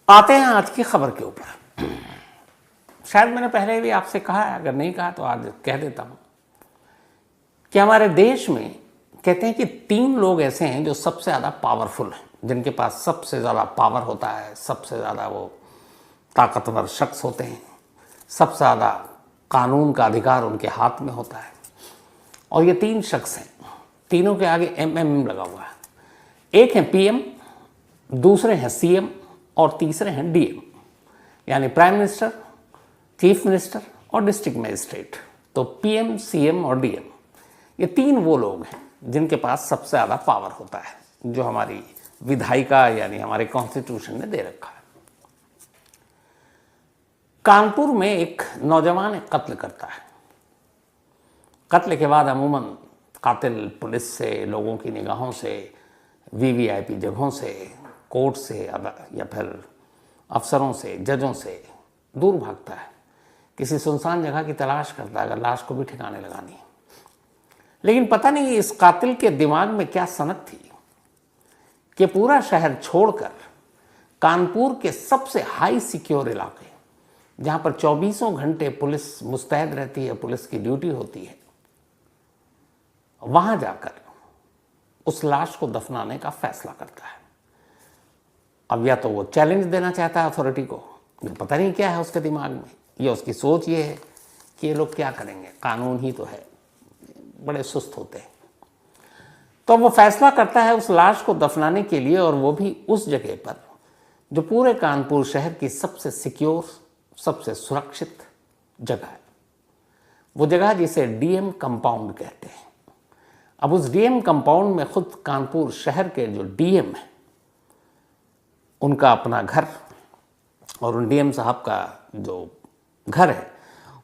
आते हैं आज की खबर के ऊपर। शायद मैंने पहले भी आपसे कहा है, अगर नहीं कहा तो आज कह देता हूं कि हमारे देश में कहते हैं कि 3 लोग ऐसे हैं जो सबसे ज़्यादा पावरफुल हैं, जिनके पास सबसे ज़्यादा पावर होता है, सबसे ज़्यादा वो ताकतवर शख्स होते हैं, सबसे ज़्यादा कानून का अधिकार उनके हाथ में होता है। और ये 3 शख्स हैं, तीनों के आगे एमएम लगा हुआ है। एक है पीएम, दूसरे हैं सीएम और तीसरे हैं डीएम, यानी प्राइम मिनिस्टर, चीफ मिनिस्टर और डिस्ट्रिक्ट मजिस्ट्रेट। तो पीएम, सीएम और डीएम, ये 3 वो लोग हैं जिनके पास सबसे ज़्यादा पावर होता है, जो हमारी विधायिका यानी हमारे कॉन्स्टिट्यूशन ने दे रखा है। कानपुर में एक नौजवान एक कत्ल करता है। कत्ल के बाद अमूमन कातिल पुलिस से, लोगों की निगाहों से, वीवीआईपी जगहों से, कोर्ट से या फिर अफसरों से, जजों से दूर भागता है, किसी सुनसान जगह की तलाश करता है अगर लाश को भी ठिकाने लगानी है। लेकिन पता नहीं इस कातिल के दिमाग में क्या सनक थी कि पूरा शहर छोड़कर कानपुर के सबसे हाई सिक्योर इलाके, जहां पर 24 घंटे पुलिस मुस्तैद रहती है, पुलिस की ड्यूटी होती है, वहां जाकर उस लाश को दफनाने का फैसला करता है। अब या तो वो चैलेंज देना चाहता है अथॉरिटी को, ये पता नहीं क्या है उसके दिमाग में, या उसकी सोच ये है कि ये लोग क्या करेंगे, कानून ही तो है, बड़े सुस्त होते हैं। तो वो फैसला करता है उस लाश को दफनाने के लिए, और वो भी उस जगह पर जो पूरे कानपुर शहर की सबसे सिक्योर, सबसे सुरक्षित जगह है। वो जगह जिसे डीएम कंपाउंड कहते हैं। अब उस डीएम कंपाउंड में खुद कानपुर शहर के जो डीएम है, उनका अपना घर, और उन डीएम साहब का जो घर है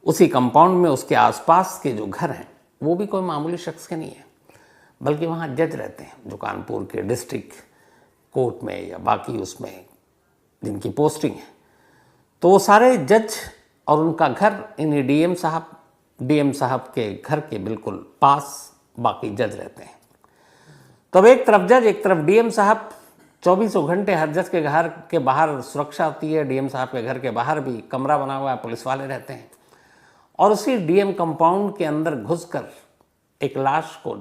उसी कंपाउंड में उसके आसपास के जो घर हैं वो भी कोई मामूली शख्स के नहीं है, बल्कि वहाँ जज रहते हैं जो कानपुर के डिस्ट्रिक्ट कोर्ट में या बाकी उसमें जिनकी पोस्टिंग है। तो वो सारे जज और उनका घर इन डीएम साहब के घर के बिल्कुल पास बाकी जज रहते हैं। तब एक तरफ जज, एक तरफ डीएम साहब, 24 घंटे हर जज के घर के बाहर सुरक्षा होती है। डीएम साहब के घर के बाहर भी कमरा बना हुआ है, पुलिस वाले रहते हैं। और उसी डीएम कंपाउंड के अंदर घुसकर एक लाश को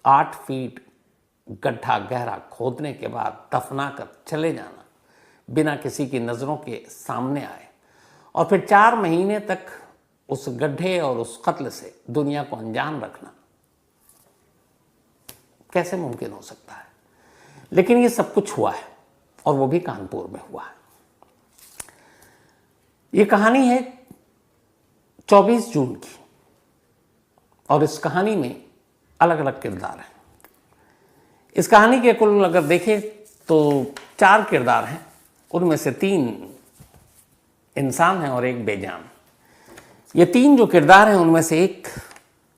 8 फीट गड्ढा गहरा खोदने के बाद दफना कर चले जाना, बिना किसी की नज़रों के सामने आए, और फिर 4 महीने तक उस गड्ढे और उस कत्ल से दुनिया को अनजान रखना, कैसे मुमकिन हो सकता है? लेकिन ये सब कुछ हुआ है, और वो भी कानपुर में हुआ है। ये कहानी है 24 जून की, और इस कहानी में अलग अलग किरदार हैं। इस कहानी के कुल अगर देखें तो 4 किरदार हैं, उनमें से 3 इंसान हैं और एक बेजान। ये 3 जो किरदार हैं उनमें से एक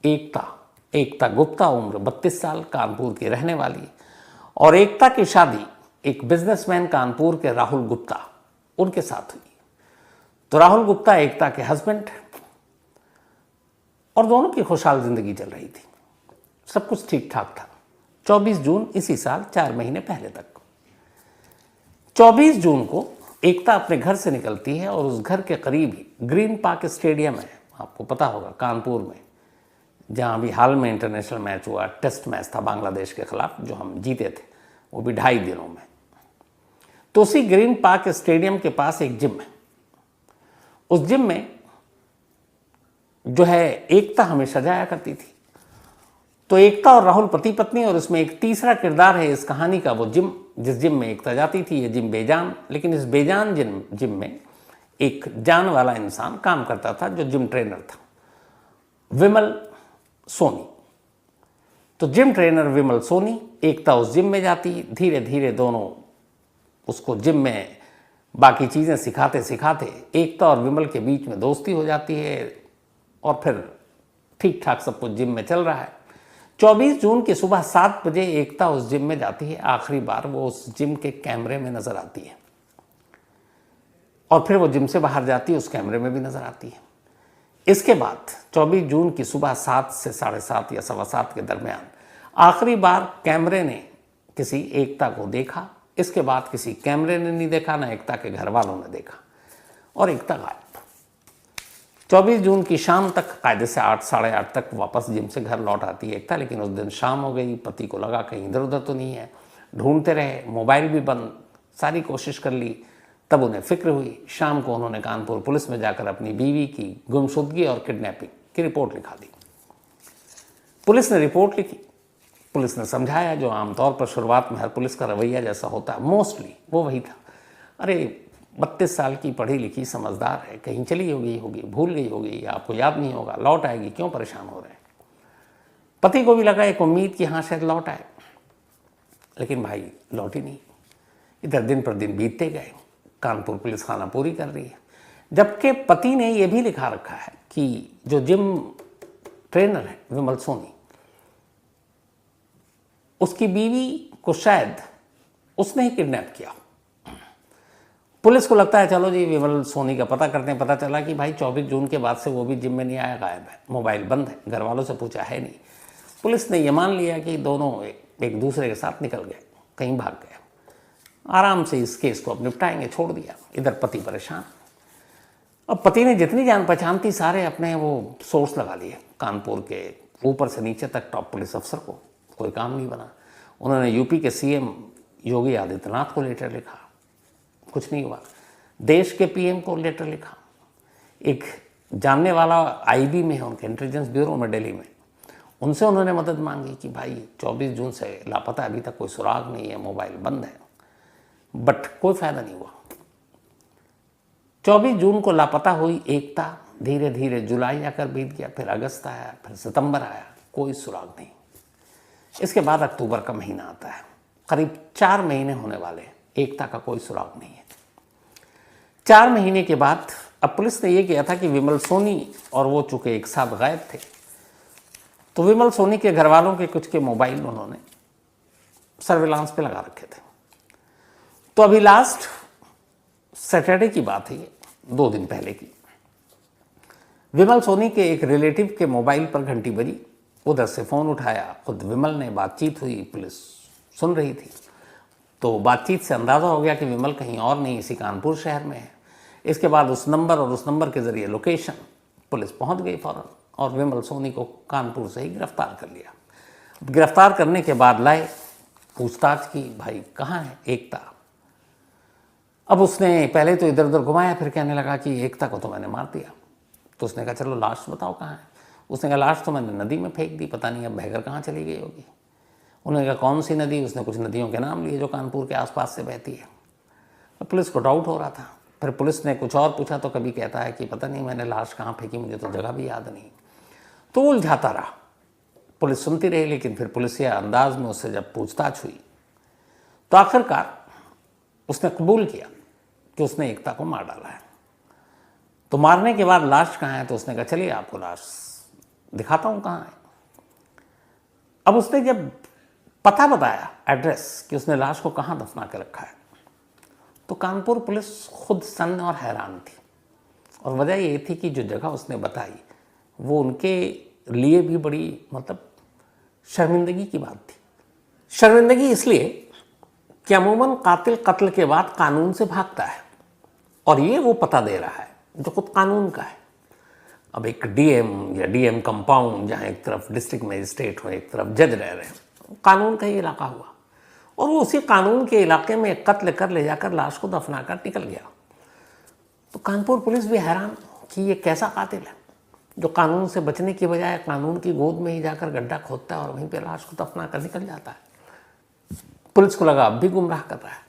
एकता गुप्ता, उम्र 32 साल, कानपुर की रहने वाली, और एकता की शादी एक बिजनेसमैन कानपुर के राहुल गुप्ता, उनके साथ हुई। तो राहुल गुप्ता एकता के हस्बैंड, और दोनों की खुशहाल जिंदगी चल रही थी, सब कुछ ठीक ठाक था। 24 जून इसी साल, 4 महीने पहले तक। 24 जून को एकता अपने घर से निकलती है, और उस घर के करीब ही ग्रीन पार्क स्टेडियम है, आपको पता होगा कानपुर में, जहाँ अभी हाल में इंटरनेशनल मैच हुआ, टेस्ट मैच था बांग्लादेश के खिलाफ, जो हम जीते थे, वो भी 2.5 दिनों में। तो उसी ग्रीन पार्क स्टेडियम के पास एक जिम है। उस जिम में जो है एकता हमेशा जाया करती थी। तो एकता और राहुल पति पत्नी, और इसमें एक तीसरा किरदार है इस कहानी का, वो जिम, जिस जिम में एकता जाती थी, ये जिम बेजान। लेकिन इस बेजान जिम में एक जान वाला इंसान काम करता था, जो जिम ट्रेनर था, विमल सोनी। तो जिम ट्रेनर विमल सोनी, एकता उस जिम में जाती, धीरे धीरे दोनों उसको जिम में बाकी चीज़ें सिखाते सिखाते एकता और विमल के बीच में दोस्ती हो जाती है, और फिर ठीक ठाक सब कुछ जिम में चल रहा है। 24 जून की सुबह 7 बजे एकता उस जिम में जाती है, आखिरी बार वो उस जिम के कैमरे में नजर आती है, और फिर वो जिम से बाहर जाती है, उस कैमरे में भी नजर आती है। इसके बाद 24 जून की सुबह 7 से 7:30 या 7:15 के दरमियान आखिरी बार कैमरे ने किसी एकता को देखा, इसके बाद किसी कैमरे ने नहीं देखा, ना एकता के घर वालों ने देखा, और एकता गायब। 24 जून की शाम तक कायदे से 8 साढ़े 8 तक वापस जिम से घर लौट आती है एकता, लेकिन उस दिन शाम हो गई। पति को लगा कहीं इधर उधर तो नहीं है, ढूंढते रहे, मोबाइल भी बंद, सारी कोशिश कर ली। तब उन्हें फिक्र हुई। शाम को उन्होंने कानपुर पुलिस में जाकर अपनी बीवी की गुमशुदगी और किडनैपिंग की रिपोर्ट लिखा दी। पुलिस ने रिपोर्ट लिखी, पुलिस ने समझाया, जो आमतौर पर शुरुआत में हर पुलिस का रवैया जैसा होता है, मोस्टली वो वही था। अरे 32 साल की पढ़ी लिखी समझदार है, कहीं चली होगी, भूल गई होगी, या आपको याद नहीं होगा, लौट आएगी, क्यों परेशान हो रहे हैं। पति को भी लगा एक उम्मीद कि हाँ शायद लौट आए, लेकिन भाई लौटी नहीं। इधर दिन पर दिन बीतते गए, कानपुर पुलिस खाना पूरी कर रही है, जबकि पति ने यह भी लिखा रखा है कि जो जिम ट्रेनर है विमल सोनी, उसकी बीवी को शायद उसने ही किडनैप किया। पुलिस को लगता है चलो जी विमल सोनी का पता करते हैं। पता चला कि भाई 24 जून के बाद से वो भी जिम में नहीं आया, गायब है, मोबाइल बंद है, घर वालों से पूछा है नहीं। पुलिस ने ये मान लिया कि दोनों एक दूसरे के साथ निकल गए, कहीं भाग गए, आराम से इस केस को अब निपटाएंगे, छोड़ दिया। इधर पति परेशान। अब पति ने जितनी जान पहचान थी सारे अपने वो सोर्स लगा लिए, कानपुर के ऊपर से नीचे तक टॉप पुलिस अफसर को, कोई काम नहीं बना। उन्होंने यूपी के सीएम योगी आदित्यनाथ को लेटर लिखा, कुछ नहीं हुआ। देश के पीएम को लेटर लिखा, एक जानने वाला आईबी में है उनके, इंटेलिजेंस ब्यूरो में दिल्ली में, उनसे उन्होंने मदद मांगी कि भाई 24 जून से लापता, अभी तक कोई सुराग नहीं है, मोबाइल बंद है, बट कोई फायदा नहीं हुआ। 24 जून को लापता हुई एकता, धीरे धीरे जुलाई आकर बीत गया, फिर अगस्त आया, फिर सितंबर आया, कोई सुराग नहीं। इसके बाद अक्टूबर का महीना आता है, करीब 4 महीने होने वाले, एकता का कोई सुराग नहीं है। 4 महीने के बाद अब पुलिस ने यह किया था कि विमल सोनी और वो चूंकि एक साथ गायब थे, तो विमल सोनी के घर वालों के कुछ के मोबाइल उन्होंने सर्विलांस पे लगा रखे थे। तो अभी लास्ट सैटरडे की बात है, 2 दिन पहले की, विमल सोनी के एक रिलेटिव के मोबाइल पर घंटी बजी, उधर से फ़ोन उठाया, खुद विमल ने, बातचीत हुई, पुलिस सुन रही थी। तो बातचीत से अंदाज़ा हो गया कि विमल कहीं और नहीं, इसी कानपुर शहर में है। इसके बाद उस नंबर और उस नंबर के ज़रिए लोकेशन, पुलिस पहुंच गई फ़ौरन और विमल सोनी को कानपुर से ही गिरफ्तार कर लिया। गिरफ्तार करने के बाद लाए, पूछताछ की, भाई कहाँ है एकता। अब उसने पहले तो इधर उधर घुमाया, फिर कहने लगा कि एकता को तो मैंने मार दिया। तो उसने कहा चलो लाश बताओ कहाँ है। उसने कहा लाश तो मैंने नदी में फेंक दी, पता नहीं अब बहकर कहाँ चली गई होगी। उन्होंने कहा कौन सी नदी। उसने कुछ नदियों के नाम लिए जो कानपुर के आसपास से बहती है। अब पुलिस को डाउट हो रहा था। फिर पुलिस ने कुछ और पूछा तो कभी कहता है कि पता नहीं मैंने लाश कहाँ फेंकी, मुझे तो जगह भी याद नहीं। तो उलझाता रहा, पुलिस सुनती रही। लेकिन फिर पुलिसिया अंदाज में उससे जब पूछताछ हुई तो आखिरकार उसने कबूल किया कि उसने एकता को मार डाला है। तो मारने के बाद लाश कहाँ है, तो उसने कहा चलिए आपको लाश दिखाता हूँ कहाँ है। अब उसने जब पता बताया, एड्रेस, कि उसने लाश को कहाँ दफना के रखा है, तो कानपुर पुलिस खुद सन्न और हैरान थी। और वजह ये थी कि जो जगह उसने बताई वो उनके लिए भी बड़ी शर्मिंदगी की बात थी। शर्मिंदगी इसलिए कि अमूमन कातिल कत्ल के बाद कानून से भागता है और ये वो पता दे रहा है जो खुद कानून का है। अब एक डीएम या डीएम कंपाउंड, जहाँ एक तरफ डिस्ट्रिक्ट मजिस्ट्रेट हो, एक तरफ जज रह रहे हैं, कानून का ही इलाका हुआ और वो उसी कानून के इलाके में कत्ल कर ले जाकर लाश को दफना कर निकल गया। तो कानपुर पुलिस भी हैरान कि ये कैसा कातिल है जो कानून से बचने की बजाय कानून की गोद में ही जाकर गड्ढा खोदता है और वहीं पे लाश को दफना कर निकल जाता है। पुलिस को लगा अब भी गुमराह कर रहा है,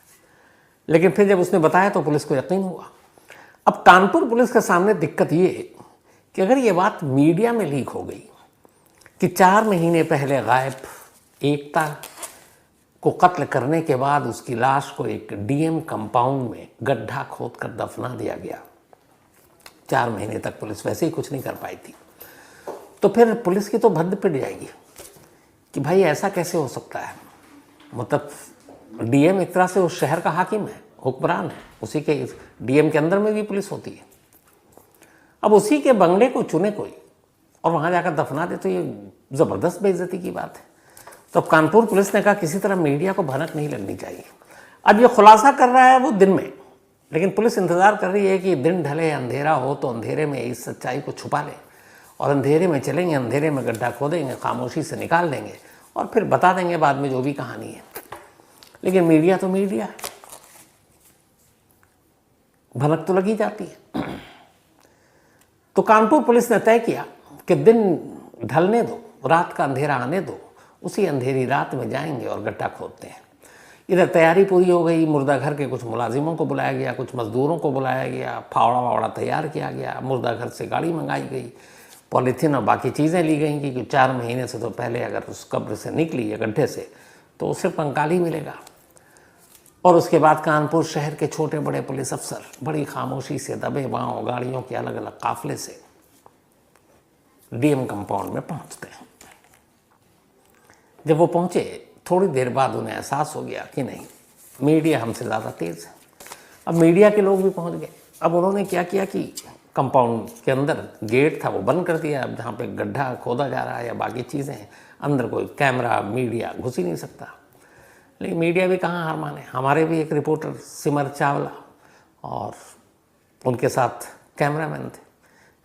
लेकिन फिर जब उसने बताया तो पुलिस को यकीन हुआ। अब कानपुर पुलिस के सामने दिक्कत ये है कि अगर ये बात मीडिया में लीक हो गई कि 4 महीने पहले गायब एकता को कत्ल करने के बाद उसकी लाश को एक डीएम कंपाउंड में गड्ढा खोदकर दफना दिया गया, 4 महीने तक पुलिस वैसे ही कुछ नहीं कर पाई थी, तो फिर पुलिस की तो भद्द पिट जाएगी कि भाई ऐसा कैसे हो सकता है। डीएम एक तरह से उस शहर का हाकिम है, हुक्मरान है, उसी के डीएम के अंदर में भी पुलिस होती है। अब उसी के बंगले को चुने कोई और वहाँ जाकर दफना दे तो ये ज़बरदस्त बेइज्जती की बात है। तो अब कानपुर पुलिस ने कहा किसी तरह मीडिया को भनक नहीं लगनी चाहिए। अब ये खुलासा कर रहा है वो दिन में, लेकिन पुलिस इंतज़ार कर रही है कि दिन ढले, अंधेरा हो तो अंधेरे में इस सच्चाई को छुपा लें और अंधेरे में चलेंगे, अंधेरे में गड्ढा खोदेंगे, खामोशी से निकाल देंगे और फिर बता देंगे बाद में जो भी कहानी है। लेकिन मीडिया तो मीडिया है, भनक तो लगी जाती है। तो कानपुर पुलिस ने तय किया कि दिन ढलने दो, रात का अंधेरा आने दो, उसी अंधेरी रात में जाएंगे और गड्ढा खोदते हैं। इधर तैयारी पूरी हो गई, मुर्दा घर के कुछ मुलाजिमों को बुलाया गया, कुछ मजदूरों को बुलाया गया, फावड़ा वावड़ा तैयार किया गया, मुर्दा घर से गाड़ी मंगाई गई, पॉलीथीन और बाकी चीज़ें ली गई कि 4 महीने से तो पहले अगर उस कब्र से निकली या गड्ढे से तो उसे कंकाल ही मिलेगा। और उसके बाद कानपुर शहर के छोटे बड़े पुलिस अफसर बड़ी खामोशी से दबे बाँव गाड़ियों के अलग अलग काफिले से डीएम कंपाउंड में पहुंचते हैं। जब वो पहुंचे थोड़ी देर बाद उन्हें एहसास हो गया कि नहीं, मीडिया हमसे ज़्यादा तेज़ है। अब मीडिया के लोग भी पहुंच गए। अब उन्होंने क्या किया कि कंपाउंड के अंदर गेट था वो बंद कर दिया। अब जहाँ पे गड्ढा खोदा जा रहा है या बाकी चीज़ें हैं, अंदर कोई कैमरा मीडिया घुस ही नहीं सकता। लेकिन मीडिया भी कहाँ हार माने। हमारे भी एक रिपोर्टर सिमर चावला और उनके साथ कैमरामैन थे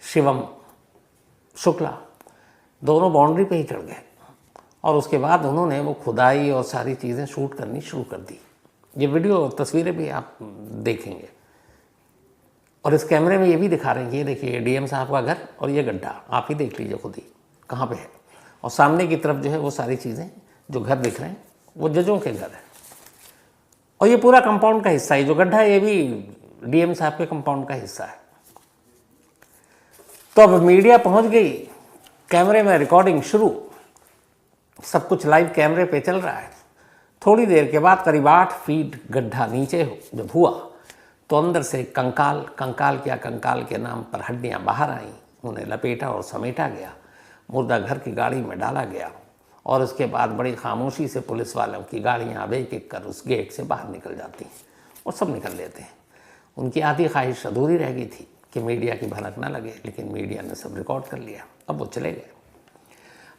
शिवम शुक्ला, दोनों बाउंड्री पे ही चढ़ गए और उसके बाद उन्होंने वो खुदाई और सारी चीज़ें शूट करनी शुरू कर दी। ये वीडियो और तस्वीरें भी आप देखेंगे और इस कैमरे में ये भी दिखा रहे हैं, ये देखिए डीएम साहब का घर और ये गड्ढा, आप ही देख लीजिए खुद ही कहाँ पे है। और सामने की तरफ जो है वो सारी चीज़ें जो घर दिख रहे हैं वो जजों के घर है और ये पूरा कंपाउंड का हिस्सा है। जो गड्ढा है ये भी डीएम साहब के कंपाउंड का हिस्सा है। तो अब मीडिया पहुंच गई, कैमरे में रिकॉर्डिंग शुरू, सब कुछ लाइव कैमरे पे चल रहा है। थोड़ी देर के बाद करीब 8 फीट गड्ढा नीचे जब हुआ तो अंदर से कंकाल कंकाल के नाम पर हड्डियां बाहर आईं, उन्हें लपेटा और समेटा गया, मुर्दा घर की गाड़ी में डाला गया और उसके बाद बड़ी खामोशी से पुलिस वालों की गाड़ियाँ अब एक एक कर उस गेट से बाहर निकल जाती हैं और सब निकल लेते हैं। उनकी आधी ख्वाहिश अधूरी रह गई थी कि मीडिया की भनक ना लगे, लेकिन मीडिया ने सब रिकॉर्ड कर लिया। अब वो चले गए।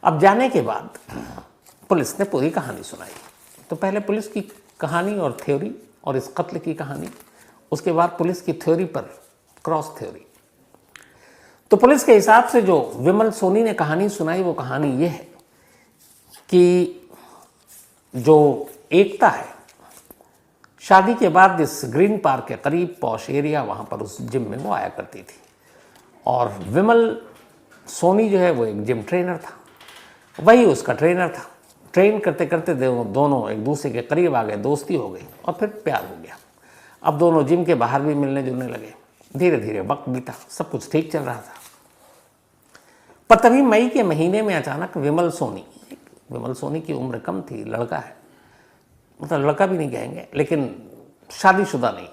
अब जाने के बाद पुलिस ने पूरी कहानी सुनाई। तो पहले पुलिस की कहानी और थ्योरी और इस कत्ल की कहानी, उसके बाद पुलिस की थ्योरी पर क्रॉस थ्योरी। तो पुलिस के हिसाब से जो विमल सोनी ने कहानी सुनाई वो कहानी ये है कि जो एकता है शादी के बाद इस ग्रीन पार्क के करीब पॉश एरिया, वहाँ पर उस जिम में वो आया करती थी और विमल सोनी जो है वो एक जिम ट्रेनर था, वही उसका ट्रेनर था। ट्रेन करते करते दोनों एक दूसरे के करीब आ गए, दोस्ती हो गई और फिर प्यार हो गया। अब दोनों जिम के बाहर भी मिलने जुलने लगे। धीरे धीरे वक्त बीता, सब कुछ ठीक चल रहा था। पर तभी मई के महीने में अचानक विमल सोनी की उम्र कम थी, लड़का है, मतलब लड़का भी नहीं कहेंगे लेकिन शादीशुदा नहीं।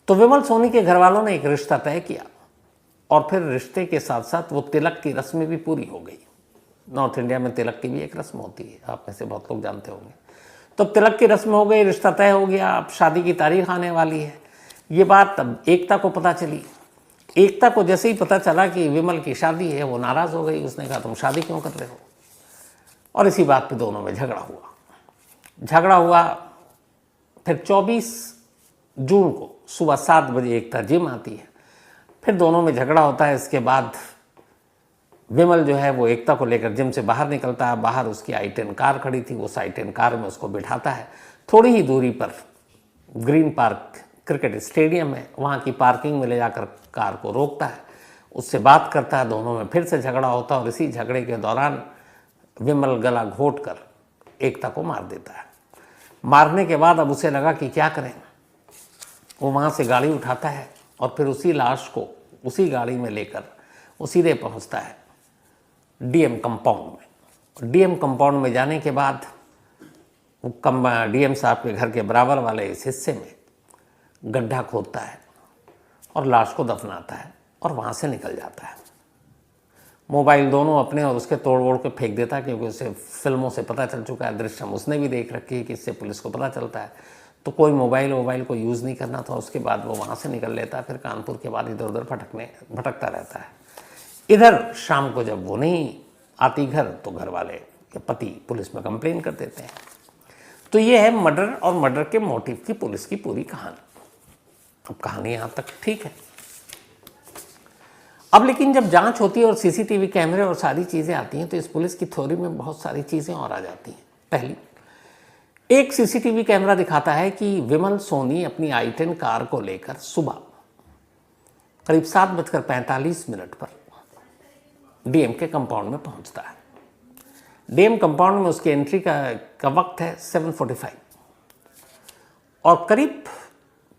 तो विमल सोनी के घर वालों ने एक रिश्ता तय किया और फिर रिश्ते के साथ साथ वो तिलक की रस्म भी पूरी हो गई। नॉर्थ इंडिया में तिलक की भी एक रस्म होती है, आप में से बहुत लोग जानते होंगे। तो तिलक की रस्म हो गई, रिश्ता तय हो गया, अब शादी की तारीख आने वाली है। ये बात अब एकता को पता चली। एकता को जैसे ही पता चला कि विमल की शादी है, वो नाराज़ हो गई। उसने कहा तुम शादी क्यों कर रहे हो, और इसी बात पे दोनों में झगड़ा हुआ। फिर 24 जून को सुबह 7 बजे एकता जिम आती है, फिर दोनों में झगड़ा होता है। इसके बाद विमल जो है वो एकता को लेकर जिम से बाहर निकलता है। बाहर उसकी i10 कार खड़ी थी, उस i10 कार में उसको बिठाता है। थोड़ी ही दूरी पर ग्रीन पार्क क्रिकेट स्टेडियम है, वहाँ की पार्किंग में ले जाकर कार को रोकता है, उससे बात करता है। दोनों में फिर से झगड़ा होता है और इसी झगड़े के दौरान विमल गला घोट कर एकता को मार देता है। मारने के बाद अब उसे लगा कि क्या करें। वो वहाँ से गाड़ी उठाता है और फिर उसी लाश को उसी गाड़ी में लेकर वो सीधे पहुँचता है डीएम कंपाउंड में। डीएम कंपाउंड में जाने के बाद वो डीएम साहब के घर के बराबर वाले इस हिस्से में गड्ढा खोदता है और लाश को दफनाता है और वहाँ से निकल जाता है। मोबाइल दोनों अपने और उसके तोड़ वोड़ के फेंक देता है, क्योंकि उसे फिल्मों से पता चल चुका है, दृश्यम उसने भी देख रखी है कि इससे पुलिस को पता चलता है। तो कोई मोबाइल को यूज़ नहीं करना था। उसके बाद वो वहाँ से निकल लेता है, फिर कानपुर के बाद इधर उधर भटकता रहता है। इधर शाम को जब वो नहीं आती घर, तो घर वाले के पति पुलिस में कंप्लेन कर देते हैं। तो ये है मर्डर और मर्डर के मोटिव की पुलिस की पूरी कहानी। अब कहानी यहां तक ठीक है। अब लेकिन जब जांच होती है और सीसीटीवी कैमरे और सारी चीजें आती हैं तो इस पुलिस की थ्योरी में बहुत सारी चीजें और आ जाती हैं। पहली, एक सीसीटीवी कैमरा दिखाता है कि विमल सोनी अपनी i10 कार को लेकर सुबह करीब 7:45 पर डीएम के कंपाउंड में पहुंचता है। डीएम कंपाउंड में उसकी एंट्री का वक्त है 7:45 और करीब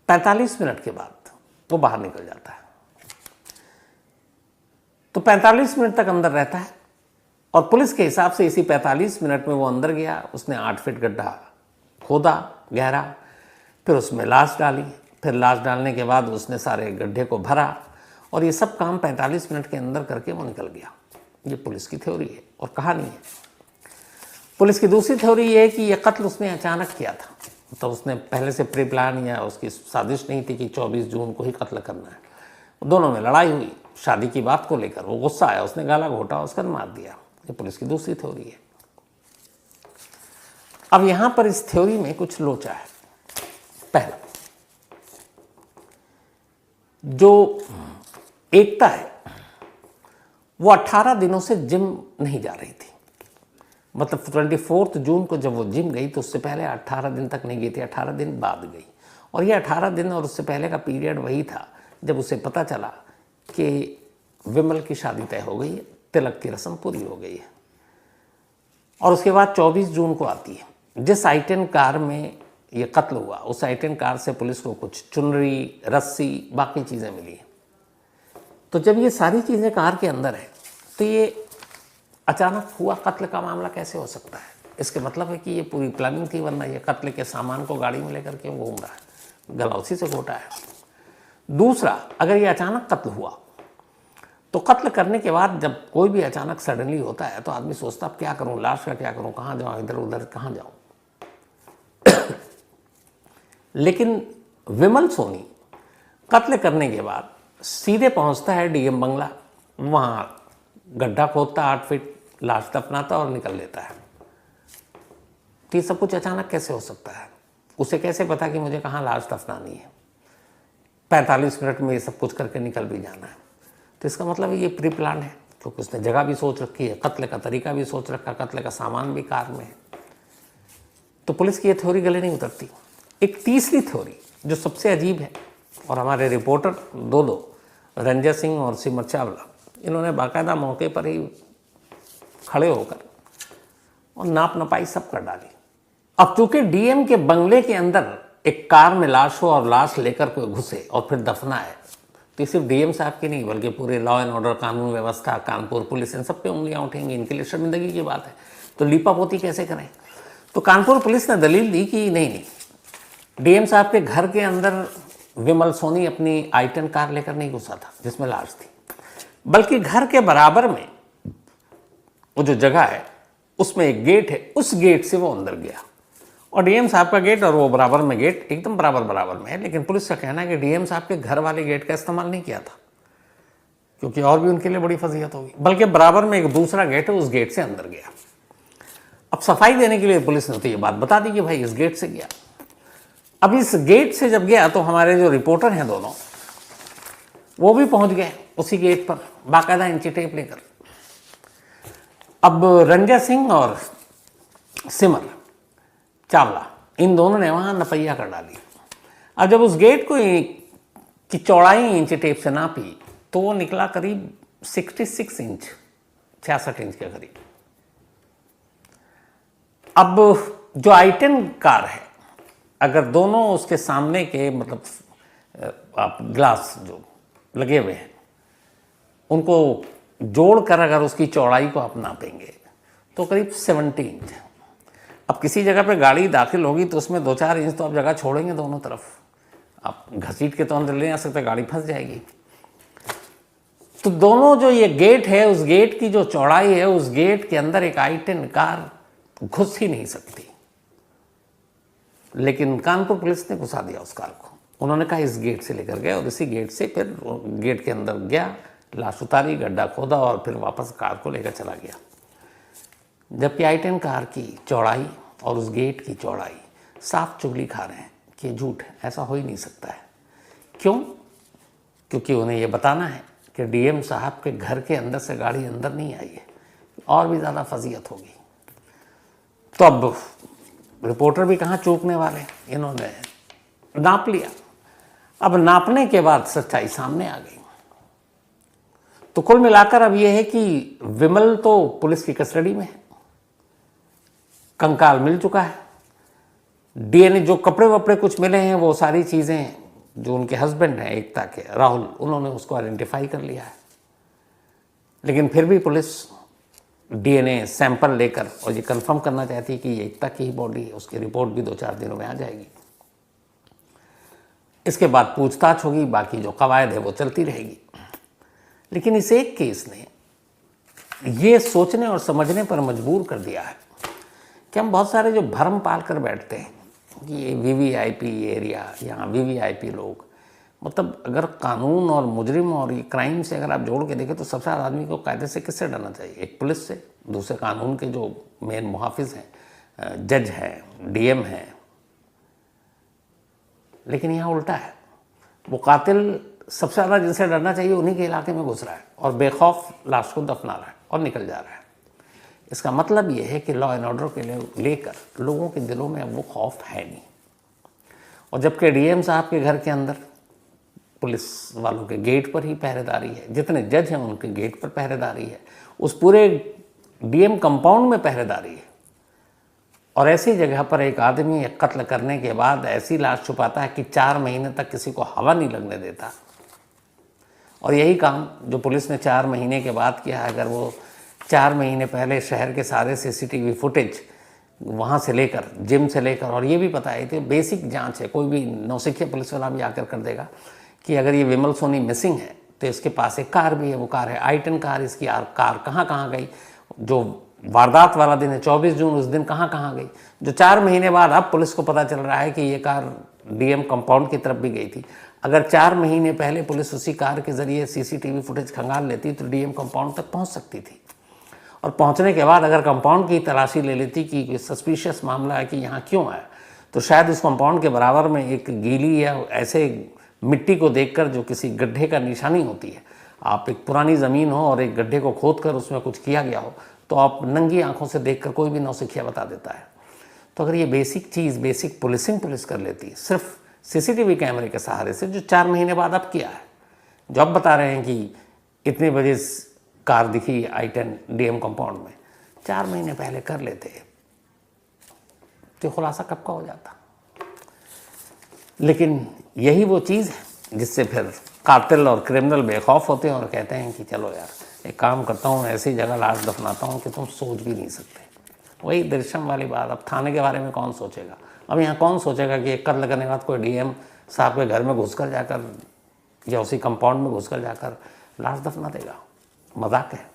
45 मिनट के बाद वो बाहर निकल जाता है। तो 45 मिनट तक अंदर रहता है और पुलिस के हिसाब से इसी 45 मिनट में वो अंदर गया, उसने 8 फीट गड्ढा खोदा गहरा, फिर उसमें लाश डाली, फिर लाश डालने के बाद उसने सारे गड्ढे को भरा और ये सब काम 45 मिनट के अंदर करके वो निकल गया। ये पुलिस की थ्योरी है और कहानी है। पुलिस की दूसरी थ्योरी ये है कि ये कत्ल उसने अचानक किया था, तो उसने पहले से प्री प्लान या उसकी साजिश नहीं थी कि 24 जून को ही कत्ल करना है। दोनों में लड़ाई हुई शादी की बात को लेकर, वो गुस्सा आया, उसने गाला घोटा, उसका मार दिया। ये पुलिस की दूसरी थ्योरी है। अब यहां पर इस थ्योरी में कुछ लोचा है। पहला, जो एकता है वो 18 दिनों से जिम नहीं जा रही थी। मतलब 24 जून को जब वो जिम गई तो उससे पहले 18 दिन तक नहीं गई थी, 18 दिन बाद गई। और ये 18 दिन और उससे पहले का पीरियड वही था जब उसे पता चला कि विमल की शादी तय हो गई है, तिलक की रस्म पूरी हो गई है। और उसके बाद 24 जून को आती है। जिस i10 कार में ये कत्ल हुआ उस i10 कार से पुलिस को कुछ चुनरी, रस्सी, बाकी चीज़ें मिली। तो जब ये सारी चीज़ें कार के अंदर है तो ये अचानक हुआ कत्ल का मामला कैसे हो सकता है? इसके मतलब है कि ये पूरी प्लानिंग थी, वरना ये कत्ल के सामान को गाड़ी में लेकर के घूम रहा है, गला उसी से घोटा है। दूसरा, अगर ये अचानक कत्ल हुआ तो कत्ल करने के बाद जब कोई भी अचानक सडनली होता है तो आदमी सोचता अब क्या करूं, लाश का क्या करूं, कहां जाऊं, इधर उधर कहां जाऊं। लेकिन विमल सोनी कत्ल करने के बाद सीधे पहुंचता है डीएम बंगला, वहां गड्ढा खोदता, 8 फीट लाश दफनाता और निकल लेता है। तो ये सब कुछ अचानक कैसे हो सकता है? उसे कैसे पता कि मुझे कहाँ लाश दफनानी है? 45 मिनट में ये सब कुछ करके निकल भी जाना है। तो इसका मतलब ये प्री प्लान है, क्योंकि उसने जगह भी सोच रखी है, कत्ल का तरीका भी सोच रखा, कत्ल का सामान भी कार में है। तो पुलिस की ये थ्योरी गले नहीं उतरती। एक तीसरी थ्योरी जो सबसे अजीब है, और हमारे रिपोर्टर दो रंजय सिंह और सिमर चावला, इन्होंने बाकायदा मौके पर ही खड़े होकर और नाप नपाई सब कर डाली। अब चूंकि डीएम के बंगले के अंदर एक कार में लाश हो और लाश लेकर कोई घुसे और फिर दफना है, तो सिर्फ डीएम साहब की नहीं बल्कि पूरे लॉ एंड ऑर्डर, कानून व्यवस्था, कानपुर पुलिस, इन सब पे उंगलियां उठेंगी। इनके लिए शर्मिंदगी की बात है। तो लीपापोती कैसे करें? तो कानपुर पुलिस ने दलील दी कि नहीं, डीएम साहब के घर के अंदर विमल सोनी अपनी i10 कार लेकर नहीं घुसा था जिसमें लाश थी, बल्कि घर के बराबर में वो जो जगह है उसमें एक गेट है, उस गेट से वो अंदर गया। और डीएम साहब का गेट और वो बराबर में गेट एकदम बराबर में है, लेकिन पुलिस का कहना है कि डीएम साहब के घर वाले गेट का इस्तेमाल नहीं किया था, क्योंकि और भी उनके लिए बड़ी फजीहत होगी, बल्कि बराबर में एक दूसरा गेट है, उस गेट से अंदर गया। अब सफाई देने के लिए पुलिस ने तो ये बात बता दी कि भाई इस गेट से गया। अब इस गेट से जब गया तो हमारे जो रिपोर्टर हैं दोनों, वो भी पहुंच गए उसी गेट पर बाकायदा इंची टेप लेकर। अब रंजय सिंह और सिमर चावला, इन दोनों ने वहां नपैया कर डाली। अब जब उस गेट को की चौड़ाई इंची टेप से नापी तो वो निकला करीब 66 इंच, 66 इंच के करीब। अब जो i10 कार है, अगर दोनों उसके सामने के मतलब आप ग्लास जो लगे हुए हैं उनको जोड़कर अगर उसकी चौड़ाई को आप नापेंगे तो करीब 70 इंच। अब किसी जगह पे गाड़ी दाखिल होगी तो उसमें 2-4 इंच तो आप जगह छोड़ेंगे दोनों तरफ, आप घसीट के तो अंदर ले आ सकते, गाड़ी फंस जाएगी। तो दोनों जो ये गेट है, उस गेट की जो चौड़ाई है, उस गेट के अंदर एक i10 कार घुस ही नहीं सकती। लेकिन कानपुर पुलिस ने घुसा दिया उस कार को। उन्होंने कहा इस गेट से लेकर गए और इसी गेट से फिर गेट के अंदर गया, लाश उतारी, गड्ढा खोदा और फिर वापस कार को लेकर चला गया। जबकि i10 कार की चौड़ाई और उस गेट की चौड़ाई साफ चुगली खा रहे हैं कि ये झूठ है, ऐसा हो ही नहीं सकता है। क्यों? क्योंकि उन्हें ये बताना है कि डीएम साहब के घर के अंदर से गाड़ी अंदर नहीं आई है, और भी ज़्यादा फजीयत होगी। तो अब रिपोर्टर भी कहाँ चूकने वाले, इन्होंने नाप लिया। अब नापने के बाद सच्चाई सामने आ गई। तो कुल मिलाकर अब यह है कि विमल तो पुलिस की कस्टडी में है, कंकाल मिल चुका है, डीएनए जो कपड़े वपड़े कुछ मिले हैं वो सारी चीज़ें जो उनके हस्बैंड हैं एकता के, राहुल, उन्होंने उसको आइडेंटिफाई कर लिया है। लेकिन फिर भी पुलिस डीएनए सैंपल लेकर और ये कंफर्म करना चाहती है कि ये एकता की ही बॉडी है। उसकी रिपोर्ट भी 2-4 दिनों में आ जाएगी। इसके बाद पूछताछ होगी, बाकी जो कवायद है वो चलती रहेगी। लेकिन इस एक केस ने ये सोचने और समझने पर मजबूर कर दिया है कि हम बहुत सारे जो भरम पाल कर बैठते हैं कि ये वीवीआईपी एरिया, यहाँ वीवीआईपी लोग, मतलब अगर कानून और मुजरिम और ये क्राइम से अगर आप जोड़ के देखें तो सबसे ज़्यादा आदमी को कायदे से किससे डरना चाहिए? एक पुलिस से, दूसरे कानून के जो मेन मुहाफिज हैं, जज हैं, डीएम हैं। लेकिन यहाँ उल्टा है, वो कातिल सबसे ज़्यादा जिनसे डरना चाहिए उन्हीं के इलाके में घुस रहा है और बेखौफ लाश को दफना रहा है और निकल जा रहा है। इसका मतलब ये है कि लॉ एंड ऑर्डर के लेकर लोगों के दिलों में अब वो खौफ है नहीं। और जबकि डीएम साहब के घर के अंदर पुलिस वालों के गेट पर ही पहरेदारी है, जितने जज हैं उनके गेट पर पहरेदारी है, उस पूरे डीएम कंपाउंड में पहरेदारी है। और ऐसी जगह पर एक आदमी कत्ल करने के बाद ऐसी लाश छुपाता है कि 4 महीने तक किसी को हवा नहीं लगने देता। और यही काम जो पुलिस ने 4 महीने के बाद किया है, अगर वो 4 महीने पहले शहर के सारे सीसीटीवी फुटेज वहाँ से लेकर, जिम से लेकर, और ये भी पता है कि बेसिक जांच है, कोई भी नौसिखिया पुलिस वाला भी आकर कर देगा कि अगर ये विमल सोनी मिसिंग है तो इसके पास एक कार भी है, वो कार है i10 कार। इसकी कार कहाँ कहाँ गई, जो वारदात वाला दिन है 24 जून, उस दिन कहाँ कहाँ गई, जो 4 महीने बाद अब पुलिस को पता चल रहा है कि ये कार डीएम कंपाउंड की तरफ भी गई थी। अगर 4 महीने पहले पुलिस उसी कार के जरिए सीसीटीवी फुटेज खंगाल लेती तो डीएम कंपाउंड तक पहुँच सकती थी। और पहुंचने के बाद अगर कंपाउंड की तलाशी ले लेती कि सस्पिशियस मामला है कि यहाँ क्यों आया, तो शायद उस कंपाउंड के बराबर में एक गीली या ऐसे मिट्टी को देखकर जो किसी गड्ढे का निशानी होती है, आप एक पुरानी ज़मीन हो और एक गड्ढे को खोदकर उसमें कुछ किया गया हो, तो आप नंगी आंखों से देखकर कोई भी नौसिखिया बता देता है। तो अगर ये बेसिक चीज़, बेसिक पुलिसिंग पुलिस कर लेती है सिर्फ सीसीटीवी कैमरे के सहारे से, जो 4 महीने बाद अब किया है, जो अब बता रहे हैं कि इतने बजे कार दिखी i10 डीएम कंपाउंड में, 4 महीने पहले कर लेते तो खुलासा कब का हो जाता। लेकिन यही वो चीज़ है जिससे फिर कातिल और क्रिमिनल बेखौफ होते हैं और कहते हैं कि चलो यार एक काम करता हूँ, ऐसी जगह लाश दफनाता हूँ कि तुम सोच भी नहीं सकते। वही दृश्यम वाली बात, अब थाने के बारे में कौन सोचेगा? अब यहाँ कौन सोचेगा कि एक कत्ल करने के बाद कोई डीएम साहब के घर में घुसकर जाकर या उसी कंपाउंड में घुसकर जाकर लाश दफना देगा? मजाक है,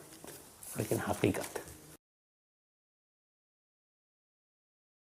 लेकिन हकीकत है।